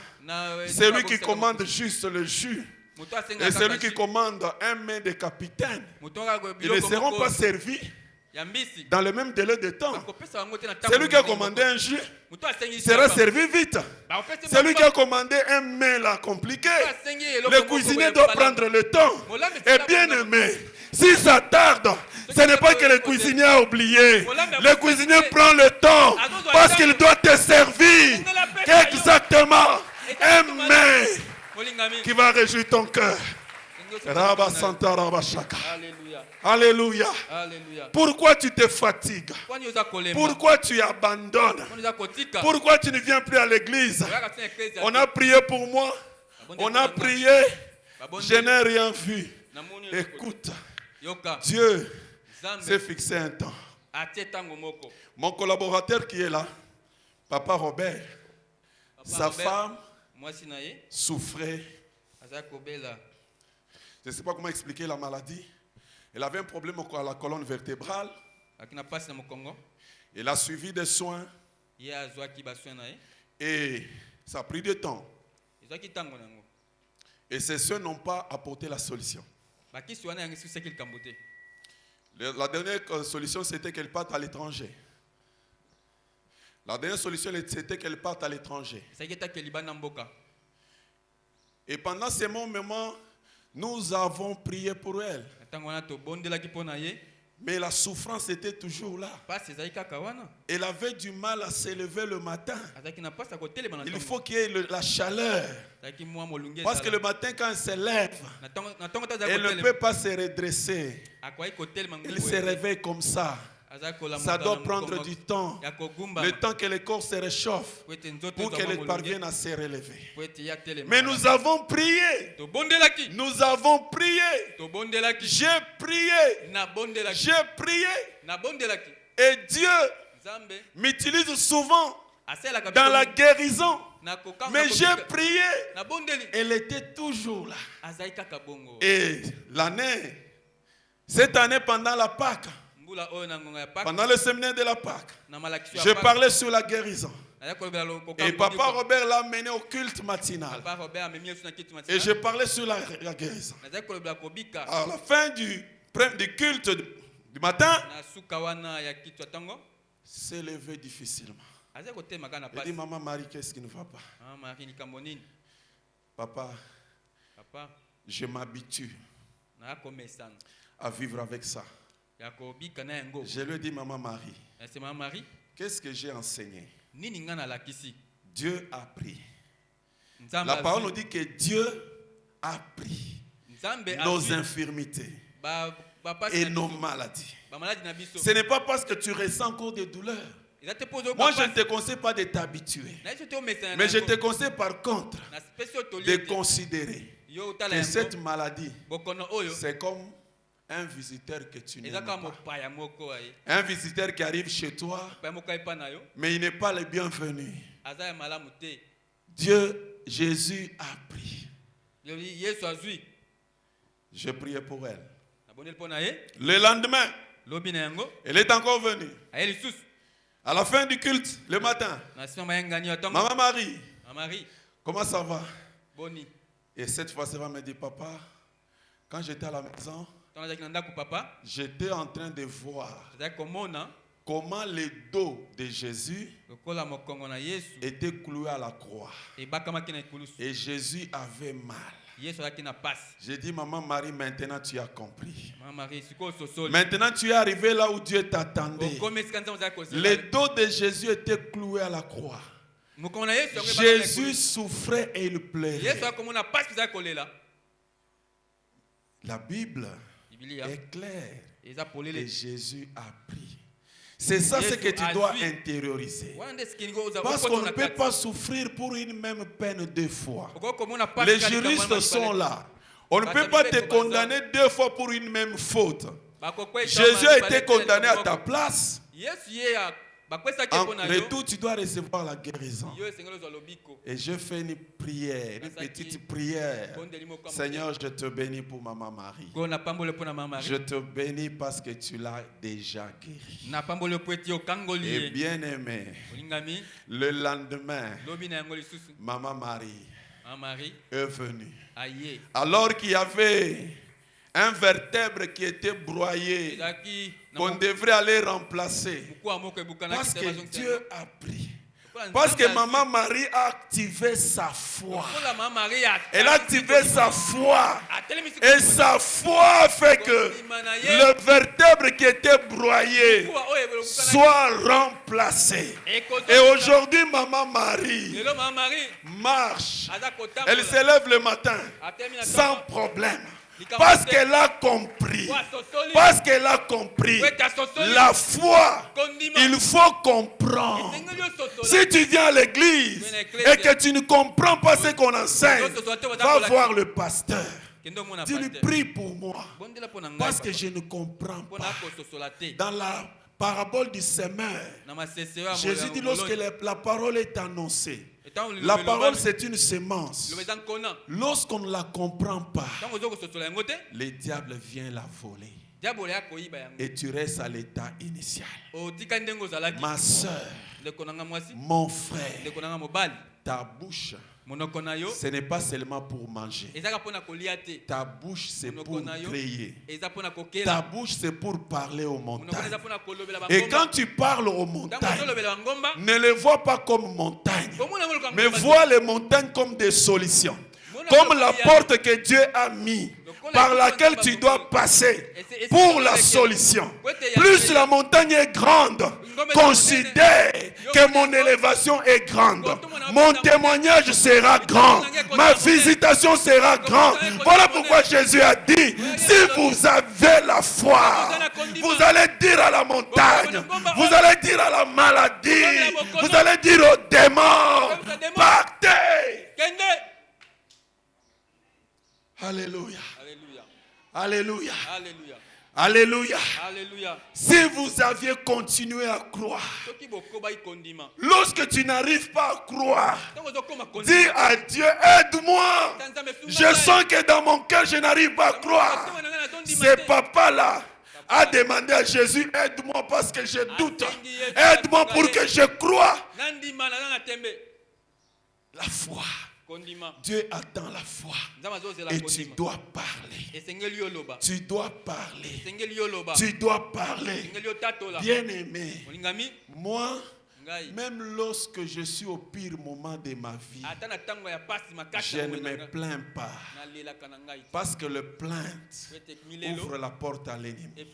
celui qui commande juste le jus et celui qui commande un mets de capitaine, ils ne seront pas servis dans le même délai de temps. Celui qui a commandé un jus sera servi vite. Celui qui a commandé un mets là compliqué, le cuisinier doit prendre le temps. Et bien aimé, si ça tarde, Ce n'est pas que le cuisinier a oublié. Le cuisinier prend le temps parce qu'il doit te servir exactement un mets qui va réjouir ton cœur. Rabba Santa Rabba Shaka. Alléluia. Pourquoi tu te fatigues? Pourquoi tu abandonnes? Pourquoi tu ne viens plus à l'église? On a prié pour moi. On a prié. Je n'ai rien vu. Écoute, Dieu s'est fixé un temps. Mon collaborateur qui est là, Papa Robert, sa femme souffrait. Je ne sais pas comment expliquer la maladie. Elle avait un problème à la colonne vertébrale. Elle a suivi des soins. Et ça a pris du temps. Et ces soins n'ont pas apporté la solution. La dernière solution, c'était qu'elle parte à l'étranger. La dernière solution, c'était qu'elle parte à l'étranger. Et pendant ces moments, nous avons prié pour elle. Mais la souffrance était toujours là. Elle avait du mal à s'élever le matin. Il faut qu'il y ait la chaleur. Parce que le matin, quand elle se lève, elle ne peut pas se redresser. Elle se réveille comme ça. Ça doit prendre du temps. Le temps que le corps se réchauffe pour qu'elle parvienne à se relever. Mais nous avons prié. Nous avons prié. J'ai prié. J'ai prié. Et Dieu m'utilise souvent dans la guérison. Mais j'ai prié. Elle était toujours là. Et cette année pendant la Pâque, pendant le séminaire de la Pâque, je parlais sur la guérison. Et Papa Robert l'a mené au culte matinal. Et je parlais sur la guérison. À la fin du culte du matin, s'est levé difficilement. Il dit, Maman Marie, qu'est-ce qui ne va pas? Papa, je m'habitue à vivre avec ça. Je lui ai dit, Maman Marie, qu'est-ce que j'ai enseigné? Dieu a pris. La parole nous dit que Dieu a pris nos infirmités et nos maladies. Ce n'est pas parce que tu ressens encore des douleurs. Moi, je ne te conseille pas de t'habituer. Mais je te conseille par contre de considérer que cette maladie, c'est comme un visiteur que tu n'aimes pas. Un visiteur qui arrive chez toi, mais il n'est pas le bienvenu. Dieu, Jésus a pris. J'ai prié pour elle. Le lendemain, elle est encore venue. À la fin du culte, le matin, Maman Marie, comment ça va? Et cette fois, ça va me dire, Papa, quand j'étais à la maison, j'étais en train de voir comment le dos de Jésus était cloué à la croix. Et Jésus avait mal. J'ai dit, Maman Marie, maintenant tu as compris. Maintenant tu es arrivé là où Dieu t'attendait. Le dos de Jésus était cloué à la croix. Jésus souffrait et il pleurait. La Bible est claire. Et Jésus a pris. C'est ça ce que tu dois intérioriser. Parce qu'on ne peut pas souffrir pour une même peine deux fois. Les juristes sont là. On ne peut pas te condamner deux fois pour une même faute. Jésus a été condamné à ta place. En retour, tu dois recevoir la guérison. Et je fais une prière, une petite prière. Seigneur, je te bénis pour Maman Marie. Je te bénis parce que tu l'as déjà guéri. Et bien aimé, le lendemain, Maman Marie est venue. Alors qu'il y avait un vertèbre qui était broyé, qu'on devrait aller remplacer. Parce que Dieu a pris. Parce que maman Marie a activé sa foi. Elle a activé sa foi. Et sa foi fait que le vertèbre qui était broyé soit remplacé. Et aujourd'hui, maman Marie marche. Elle se lève le matin sans problème. Parce qu'elle a compris. Parce qu'elle a compris. La foi, il faut comprendre. Si tu viens à l'église et que tu ne comprends pas ce qu'on enseigne, va voir le pasteur. Dis-lui, prie pour moi. Parce que je ne comprends pas. Dans la parabole du semeur, Jésus dit lorsque la parole est annoncée, la parole c'est une semence. Lorsqu'on ne la comprend pas, le diable vient la voler. Et tu restes à l'état initial. Ma soeur, mon frère, ta bouche, ce n'est pas seulement pour manger. Ta bouche c'est pour créer. Ta bouche c'est pour parler aux montagnes. Et quand tu parles aux montagnes, ne les vois pas comme montagnes, mais vois les montagnes comme des solutions. Comme la porte que Dieu a mise, par laquelle tu dois passer pour la solution. Plus la montagne est grande, considère que mon élévation est grande. Mon témoignage sera grand. Ma visitation sera grande. Voilà pourquoi Jésus a dit, si vous avez la foi, vous allez dire à la montagne, vous allez dire à la maladie, vous allez dire aux démons, partez. Alléluia. Alléluia. Alléluia. Alléluia. Alléluia. Si vous aviez continué à croire, lorsque tu n'arrives pas à croire, dis à Dieu, aide-moi. Je sens que dans mon cœur, je n'arrive pas à croire. Ce papa-là a demandé à Jésus, aide-moi parce que je doute. Aide-moi pour que je croie. La foi. Dieu attend la foi. Et tu dois parler. Tu dois parler. Tu dois parler. Bien-aimé, moi, même lorsque je suis au pire moment de ma vie, je ne me plains pas. Parce que le plainte ouvre la porte à l'ennemi.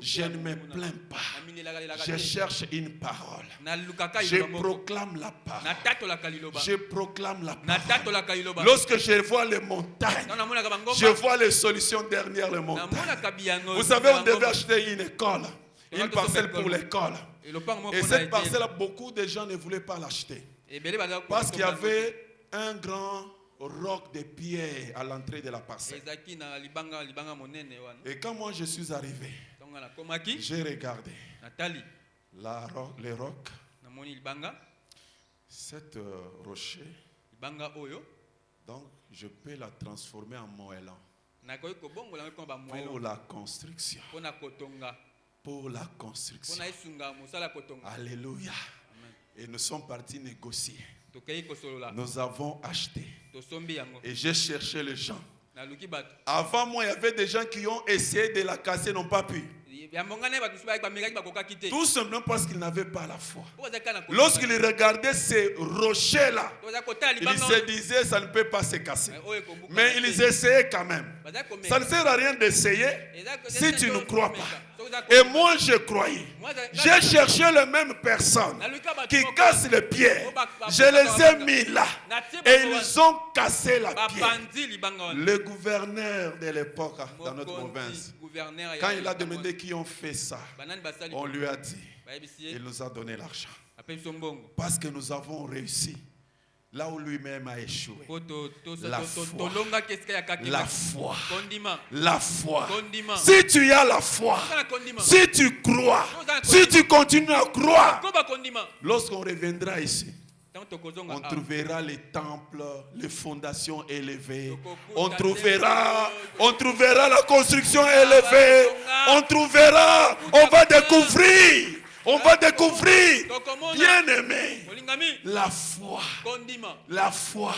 Je ne me plains pas. Je cherche une parole. Je proclame la parole. Je proclame la parole. Lorsque je vois les montagnes, je vois les solutions derrière les montagnes. Vous savez, on devait acheter une école. Une parcelle pour l'école. Et cette parcelle, beaucoup de gens ne voulaient pas l'acheter. Parce qu'il y avait un grand roc de pierre à l'entrée de la parcelle. Et quand moi je suis arrivé, j'ai regardé les rocs. Cette rocher, donc je peux la transformer en moellon pour la construction. Pour la construction. Alléluia. Et nous sommes partis négocier. Nous avons acheté. Et j'ai cherché les gens. Avant moi, il y avait des gens qui ont essayé de la casser, n'ont pas pu. Tout simplement parce qu'ils n'avaient pas la foi. Lorsqu'ils regardaient ces rochers-là, ils se disaient ça ne peut pas se casser. Mais ils essayaient quand même. Ça ne sert à rien d'essayer si tu ne crois pas. Et moi je croyais. J'ai cherché les mêmes personnes qui cassent les pierres. Je les ai mis là. Et ils ont cassé la pierre. Le gouverneur de l'époque dans notre province, quand il a demandé qui ont fait ça, on lui a dit, il nous a donné l'argent. Parce que nous avons réussi là où lui-même a échoué. La foi. La foi. La foi. Si tu as la foi, si tu crois, si tu continues à croire, lorsqu'on reviendra ici, on trouvera les temples, les fondations élevées. On trouvera la construction élevée. On va découvrir. On va découvrir, bien-aimé, la foi. La foi.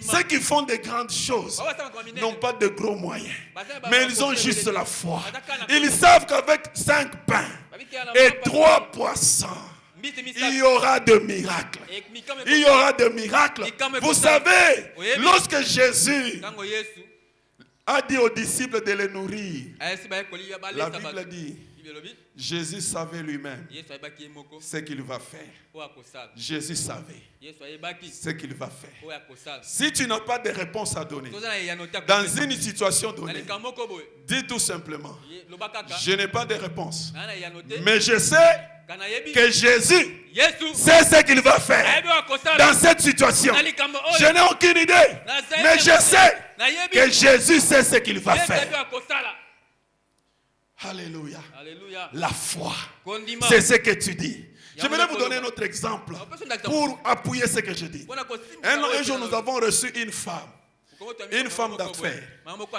Ceux qui font de grandes choses n'ont pas de gros moyens. Mais ils ont juste la foi. Ils savent qu'avec 5 pains et 3 poissons, il y aura de miracles. Il y aura de miracles. Vous savez, lorsque Jésus a dit aux disciples de les nourrir, la Bible dit, Jésus savait lui-même ce qu'il va faire. Jésus savait ce qu'il va faire. Si tu n'as pas de réponse à donner dans une situation donnée, dis tout simplement, je n'ai pas de réponse, mais je sais que Jésus sait ce qu'il va faire dans cette situation. Je n'ai aucune idée, mais je sais que Jésus sait ce qu'il va faire. Alléluia. La foi, c'est ce que tu dis. Je vais vous donner un autre exemple pour appuyer ce que je dis. Un jour, nous avons reçu une femme d'affaires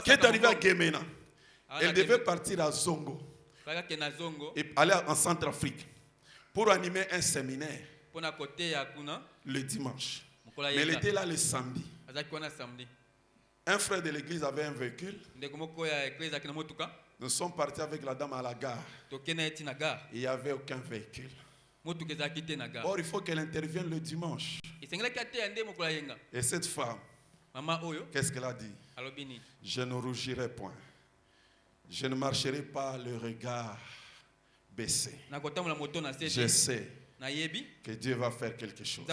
qui est arrivée à Gemena. Elle devait partir à Zongo et aller en Centrafrique pour animer un séminaire le dimanche. Mais elle était là le samedi. Un frère de l'église avait un véhicule. Nous sommes partis avec la dame à la gare. Il n'y avait aucun véhicule. Or, il faut qu'elle intervienne le dimanche. Et cette femme, qu'est-ce qu'elle a dit? Je ne rougirai point. Je ne marcherai pas le regard baissé. Je sais que Dieu va faire quelque chose.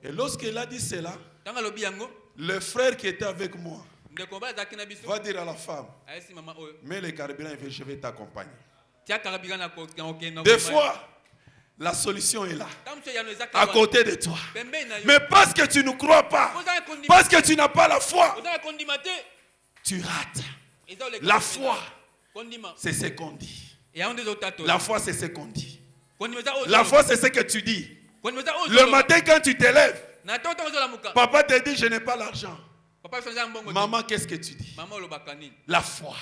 Et lorsqu'elle a dit cela, le frère qui était avec moi va dire à la femme, mais le carburant, je vais t'accompagner. Des fois, la solution est là, à côté de toi. Mais parce que tu ne crois pas, parce que tu n'as pas la foi, tu rates. La foi, c'est ce qu'on dit. La foi, c'est ce qu'on dit. La foi, c'est ce que tu dis. Le matin, quand tu te lèves, papa te dit, je n'ai pas l'argent. Maman, qu'est-ce que tu dis? La foi.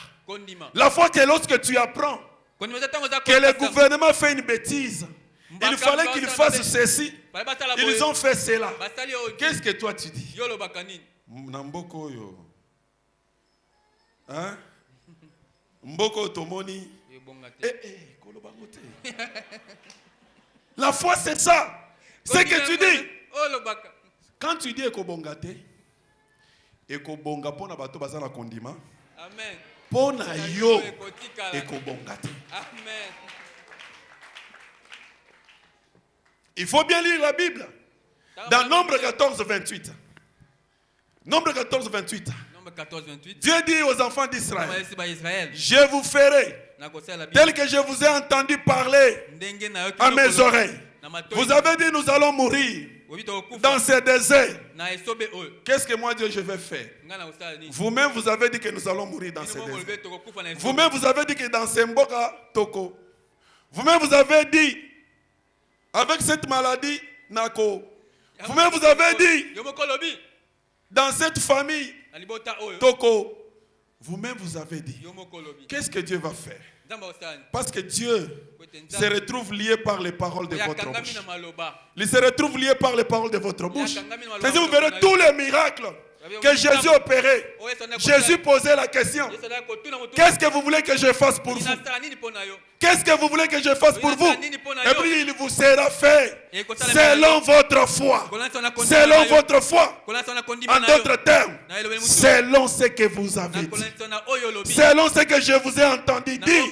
La foi, c'est lorsque tu apprends que le gouvernement fait une bêtise. Il fallait qu'ils fassent ceci. Ils ont fait cela. Qu'est-ce que toi tu dis? Namboko yo. Hein? Mboko tomoni. La foi, c'est ça. C'est que tu dis. Quand tu dis ekobongate, ekobonga pona bato bazana kondima. Amen. Pona yo ekobongate. Amen. Il faut bien lire la Bible. Dans Nombre 14, 28. Nombre 14, 28. Dieu dit aux enfants d'Israël, je vous ferai tel que je vous ai entendu parler à mes oreilles. Vous avez dit nous allons mourir dans ce désert. Qu'est-ce que moi Dieu je vais faire? Vous-même vous avez dit que nous allons mourir dans ce désert. Vous-même vous avez dit que dans ce mboka toko. Vous-même vous avez dit avec cette maladie nako. Vous-même vous avez dit dans cette famille toko. Vous-même vous avez dit. Qu'est-ce que Dieu va faire? Parce que Dieu se retrouve lié par les paroles de votre bouche. Il se retrouve lié par les paroles de votre bouche. C'est-à-dire vous verrez tous les miracles que Jésus opérait. Jésus posait la question, qu'est-ce que vous voulez que je fasse pour vous? Qu'est-ce que vous voulez que je fasse pour vous? Et puis il vous sera fait selon votre foi. Selon votre foi. En d'autres termes, selon ce que vous avez dit. Selon ce que je vous ai entendu dire.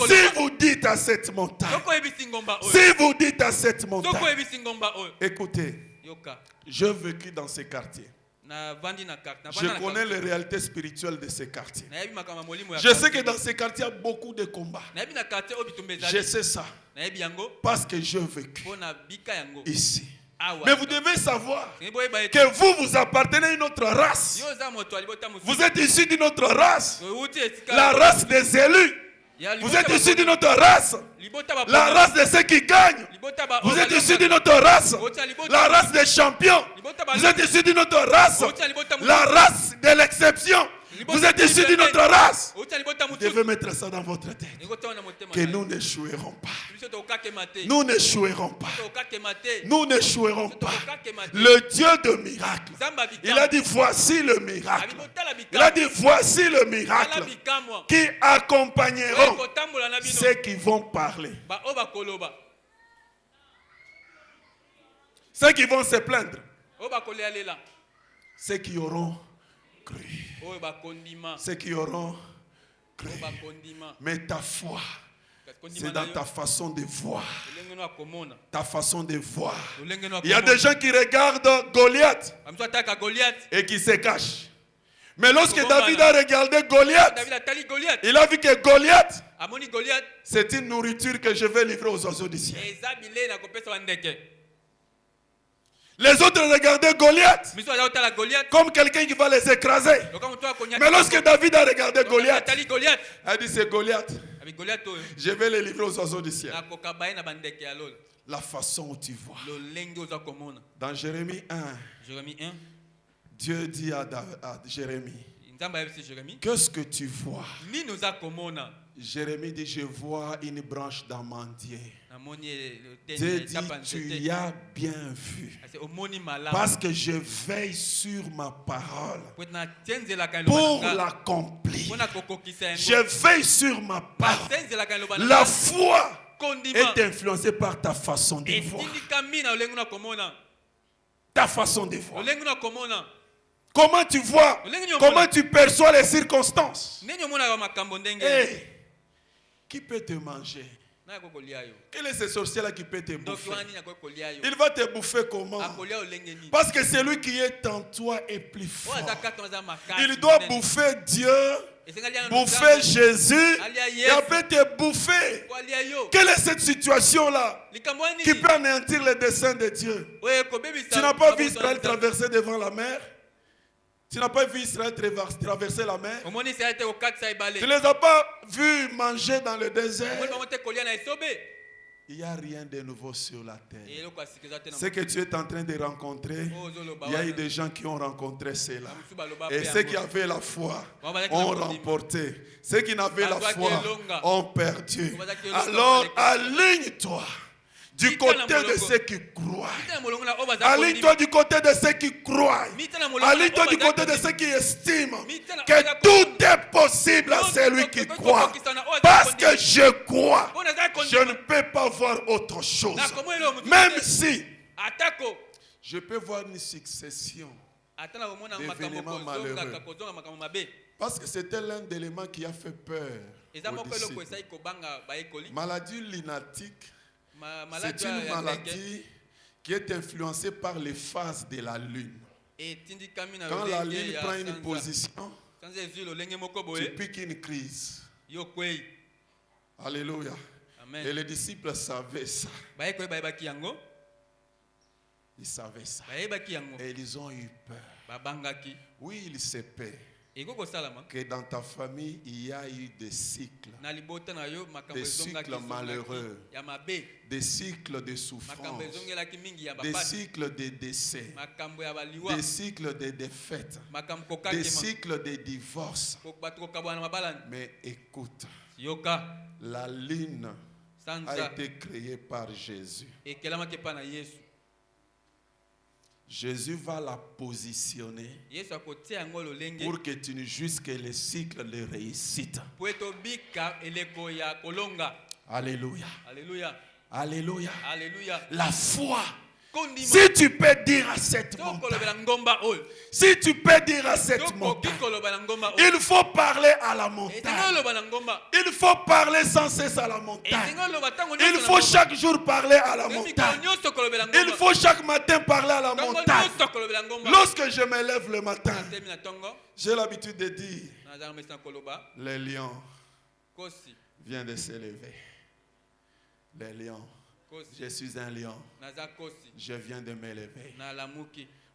Si vous dites à cette montagne, si vous dites à cette montagne, écoutez, j'ai vécu dans ces quartiers. Je connais les réalités spirituelles de ces quartiers. Je sais que dans ces quartiers, il y a beaucoup de combats. Je sais ça. Parce que j'ai vécu ici. Mais vous devez savoir que vous appartenez à une autre race. Vous êtes issus d'une autre race. La race des élus. Vous êtes issus d'une autre race. La race de ceux qui gagnent. Vous êtes issus d'une autre race. La race des champions. Vous êtes issus d'une autre race. La race de l'exception. Vous êtes issus d'une autre race. Vous devez mettre ça dans votre tête. Que nous n'échouerons pas. Nous n'échouerons pas. Nous n'échouerons pas. Le Dieu de miracle. Il a dit voici le miracle. Il a dit voici le miracle qui accompagneront ceux qui vont parler. Ceux qui vont se plaindre. Ceux qui auront cru. Ceux qui auront cru. Mais ta foi, c'est dans ta façon de voir. Ta façon de voir. Il y a des gens qui regardent Goliath et qui se cachent. Mais lorsque David a regardé Goliath, il a vu que Goliath, c'est une nourriture que je vais livrer aux oiseaux du ciel. Les autres regardaient Goliath comme quelqu'un qui va les écraser. Mais lorsque David a regardé Goliath, il a dit c'est Goliath. Je vais les livrer aux oiseaux du ciel. La façon où tu vois. Dans Jérémie 1, Dieu dit à Jérémie, qu'est-ce que tu vois? Jérémie dit, je vois une branche d'amandier. Dieu dit, tu y as bien vu. Parce que je veille sur ma parole pour l'accomplir. Je veille sur ma parole. La foi est influencée par ta façon de voir. Ta façon de voir. Comment tu vois? Comment tu perçois les circonstances? Hey, qui peut te manger? Quel est ce sorcier-là qui peut te bouffer? Il va te bouffer comment? Parce que celui qui est en toi est plus fort. Il doit bouffer Dieu, bouffer Jésus, et après te bouffer. Quelle est cette situation-là qui peut anéantir les desseins de Dieu? Tu n'as pas vu Israël traverser devant la mer? Tu n'as pas vu Israël traverser la mer? Tu ne les as pas vus manger dans le désert? Il n'y a rien de nouveau sur la terre. Ce que tu es en train de rencontrer, il y a eu des gens qui ont rencontré cela. Et ceux qui avaient la foi ont remporté. Ceux qui n'avaient la foi ont perdu. Alors aligne-toi du côté de ceux qui croient. Aligne-toi du côté de ceux qui croient. Aligne-toi du côté de ceux qui estiment que tout est possible à celui qui croit. Parce que je crois, je ne peux pas voir autre chose. Même si je peux voir une succession d'événements malheureux. Parce que c'était l'un des éléments qui a fait peur aux disciples. Maladie lunatique. C'est une maladie qui est influencée par les phases de la lune. Quand la lune prend une position, tu piques une crise. Alléluia. Et les disciples savaient ça. Ils savaient ça. Et ils ont eu peur. Oui, il se peut que dans ta famille, il y a eu des cycles malheureux, des cycles de souffrance, des cycles de décès, des cycles de défaites, des cycles de divorce. Mais écoute, la lune a été créée par Jésus. Jésus va la positionner pour que tu ne jouisses que les cycles de réussite. Alléluia. Alléluia. Alléluia. La foi. Si tu peux dire à cette montagne, si tu peux dire à cette montagne, il faut parler à la montagne. Il faut parler sans cesse à la montagne. Il faut chaque jour parler à la montagne. Il faut chaque matin parler à la montagne. Lorsque je me lève le matin, j'ai l'habitude de dire, les lions viennent de s'élever. Les lions. Je suis un lion. Je viens de m'élever.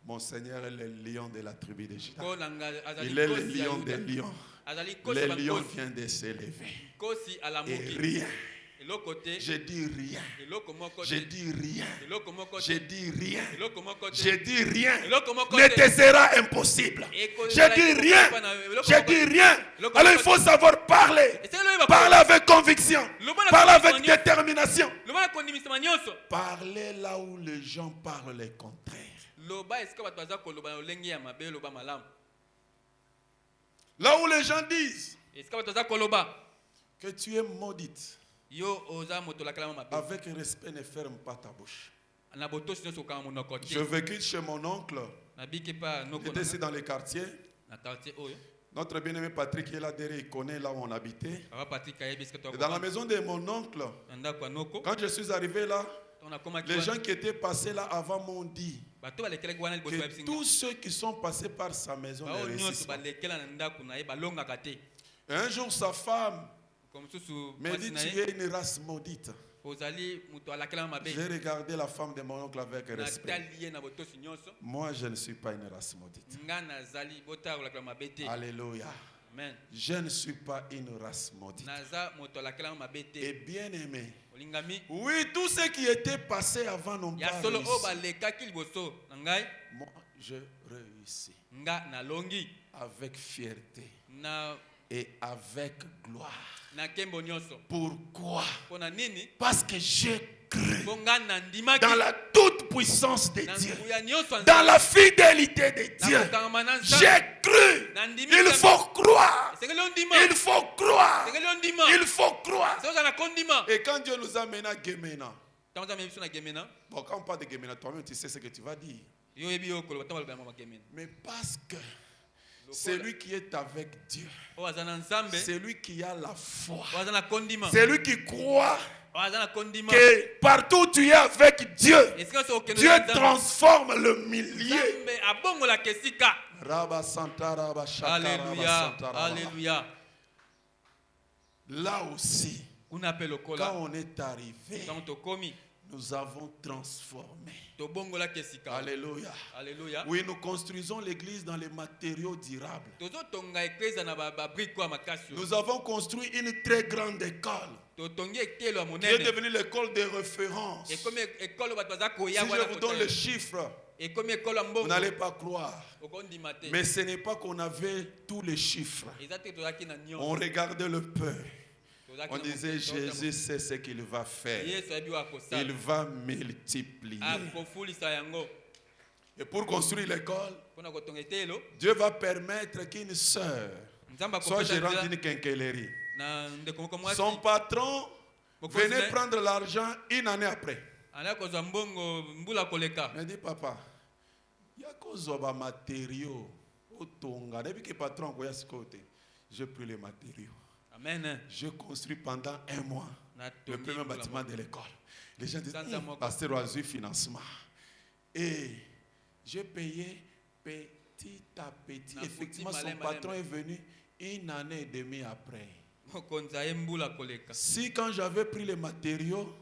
Mon Seigneur est le lion de la tribu de Juda. Il est le lion des lions. Le lion vient de s'élever. Et rien. Je dis rien. Je dis rien. Je dis rien. Je dis rien. Ne te sera impossible. Je dis rien. Je dis rien. Alors il faut savoir parler. Parler avec conviction. Parler avec détermination. Parler là où les gens parlent le contraire. Là où les gens disent que tu es maudite. Avec respect, ne ferme pas ta bouche. Je vécu chez mon oncle. J'étais ici dans les quartiers. Notre bien-aimé Patrick est là derrière, il connaît là où on habitait. Et dans la maison de mon oncle, quand je suis arrivé là, les gens qui étaient passés là avant m'ont dit que tous ceux qui sont passés par sa maison ne réussissent pas. Et un jour, sa femme me dit, tu es une race maudite. J'ai regardé la femme de mon oncle avec respect. Moi, je ne suis pas une race maudite. Alléluia. Amen. Je ne suis pas une race maudite. Et bien aimé. Oui, tous ceux qui étaient passés avant n'ont pas réussi. Moi, je réussis. Avec fierté. Et avec gloire. Pourquoi? Parce que j'ai cru dans la toute puissance de Dieu, dans la fidélité de Dieu. J'ai cru. Il faut croire. Il faut croire. Il faut croire. Et quand Dieu nous a mené à Gemena, bon, quand on parle de Gemena, toi-même tu sais ce que tu vas dire. Mais parce que c'est lui qui est avec Dieu. C'est lui qui a la foi. C'est lui qui croit que partout où tu es avec Dieu, Dieu transforme le milieu. Alléluia. Alléluia. Là aussi, quand on est arrivé, nous avons transformé. Alléluia. Alléluia. Oui, nous construisons l'église dans les matériaux durables. Nous avons construit une très grande école qui est devenue l'école de référence. Si je vous donne les chiffres, vous n'allez pas croire. Mais ce n'est pas qu'on avait tous les chiffres. On regardait le peu. On disait, Jésus sait ce qu'il va faire. Il va multiplier. Et pour construire l'école, Dieu va permettre qu'une sœur soit gérante d'une quincaillerie. Son patron venait prendre l'argent une année après. Il dit, papa, il y a des matériaux. Depuis que le patron a côté, j'ai pris les matériaux. Amen. Je construis pendant un mois le premier bâtiment de l'école. Les gens disent, pasteur a eu financement. Et j'ai payé petit à petit. Effectivement, son patron est venu une année et demie après. Si quand j'avais pris les matériaux,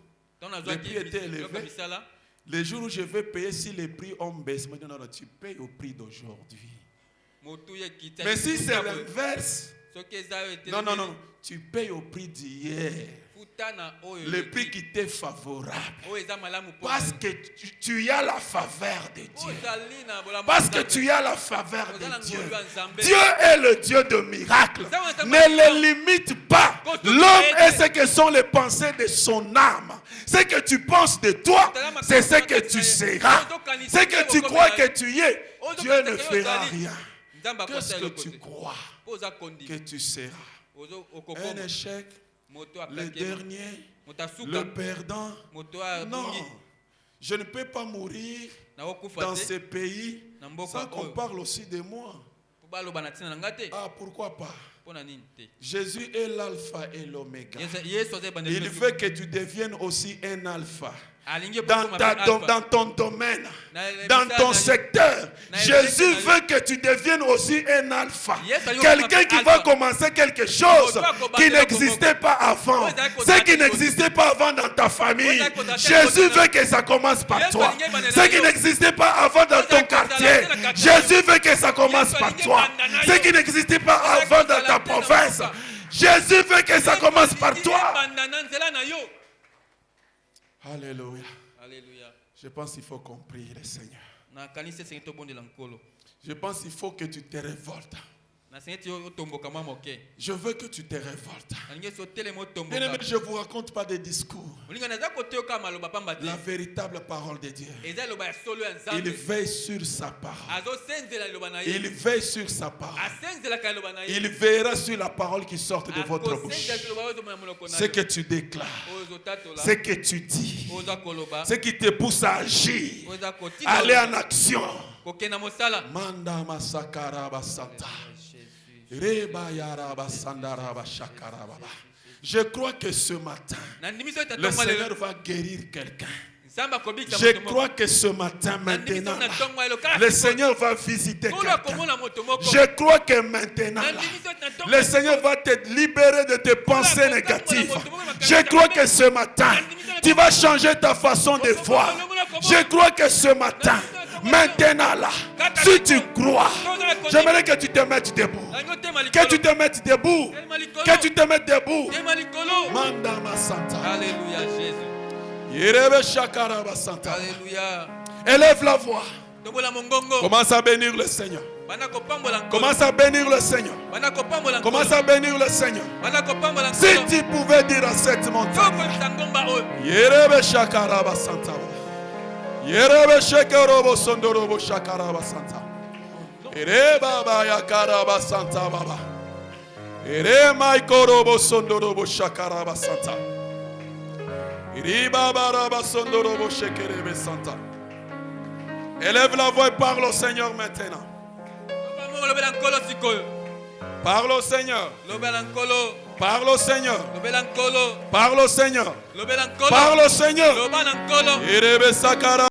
les prix étaient élevés, les jours où je vais payer, si les prix ont baissé, non, tu payes au prix d'aujourd'hui. Mais si c'est l'inverse, non, tu payes au prix d'hier. Le prix qui t'est favorable. Parce que tu as la faveur de Dieu. Parce que tu as la faveur de Dieu. Dieu est le Dieu de miracles. Ne les limite pas. L'homme est ce que sont les pensées de son âme. Ce que tu penses de toi, c'est ce que tu seras. Ce que tu crois que tu es, Dieu ne fera rien. Qu'est-ce que tu crois que tu seras? Un échec, le dernier, le perdant. Non, je ne peux pas mourir dans ce pays sans qu'on parle aussi de moi. Ah, pourquoi pas? Jésus est l'alpha et l'oméga. Il veut que tu deviennes aussi un alpha. Dans ton domaine, dans ton secteur, Jésus veut que tu deviennes aussi un alpha. Quelqu'un qui va commencer quelque chose qui n'existait pas avant. Ce qui n'existait pas avant dans ta famille, Jésus veut que ça commence par toi. Ce qui n'existait pas avant dans ton quartier, Jésus veut que ça commence par toi. Ce qui n'existait pas avant dans ta province, Jésus veut que ça commence par toi. Alléluia. Alléluia. Je pense qu'il faut qu'on prie le Seigneur. Je pense qu'il faut que tu te révoltes. Je veux que tu te révoltes. Bien-aimé, je ne vous raconte pas des discours. La véritable parole de Dieu. Il veille sur sa parole. Il veille sur sa parole. Il veillera sur la parole qui sort de votre bouche. Ce que tu déclares, ce que tu dis, ce qui te pousse à agir, aller en action. Manda masakara basata. Je crois que ce matin, le Seigneur va guérir quelqu'un. Je crois que ce matin, maintenant, le Seigneur va visiter quelqu'un. Je crois que maintenant, le Seigneur va te libérer de tes pensées négatives. Je crois que ce matin, tu vas changer ta façon de voir. Je crois que ce matin, maintenant là, si tu crois, j'aimerais que tu te mettes debout. Que tu te mettes debout. Que tu te mettes debout. Manda ma santa. Alléluia, Jésus. Alléluia. Élève la voix. Commence à bénir le Seigneur. Commence à bénir le Seigneur. Commence à bénir le Seigneur. Si tu pouvais dire à cette montagne, Yerebe Shakaraba Santa. Yerebe Shekarobo Sondorobo Shakaraba Santa. Ereba Baya Karaba Santa Baba. Erema Ikorobo Sondorobo Shakaraba Santa. Iriba Baraba Sondorobo Shekerebe Santa. Élève la voix et parle au Seigneur maintenant. Parle au Seigneur. Parle au Seigneur. Parle au Seigneur. Parle au Seigneur. Irebe Sakara.